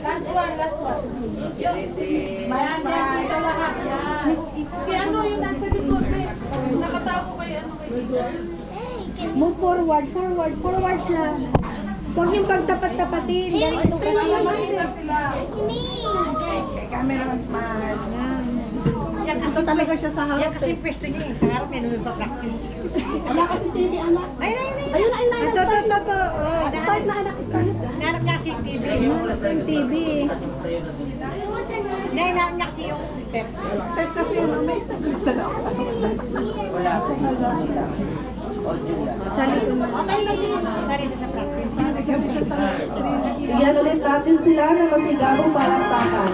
Last one, last one. Smile, smile. Ito lahat, yan. Si ano yung nasa likod eh. Nakatago kay ano kay Move forward, forward, forward siya. Huwag yung pagtapat-tapatin. Ganito kasi Makita sila. Camera on smile. Yan Gusto talaga siya sa harap. kasi pwesto niya eh. Sa harap niya nung pa-practice. Wala kasi TV, anak. Ayun na. Ito. Start na, anak. Start. Nanap niya kasi yung TV. Yung TV. Nanap niya kasi yung step. Step kasi, may step sa loob. Wala sila. Audio lang. Sa likod na. Okay na yun. Sari siya sa practice. Kasi siya sa screen. Bigyan ulit natin sila ng masigabong palakpakan.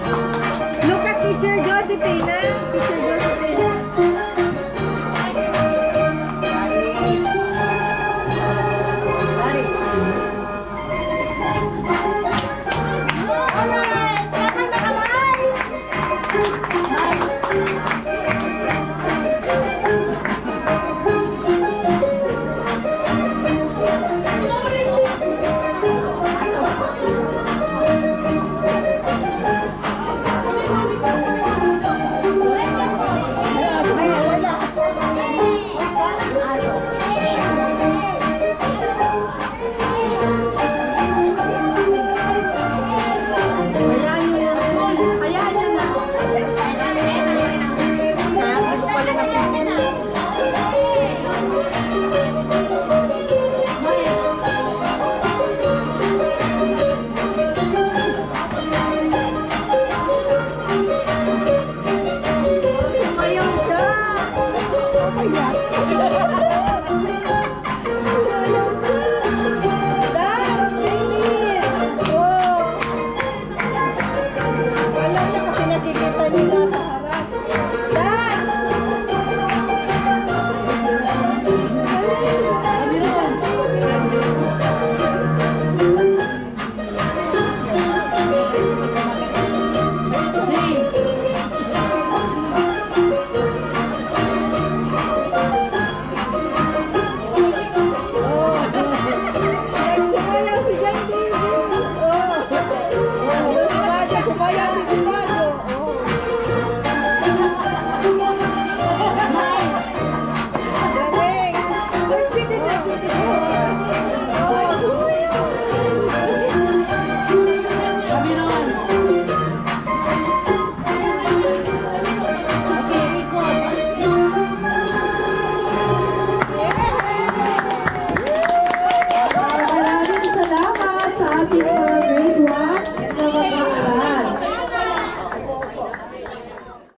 Look at Teacher Josephine, ha? Teacher Josephine.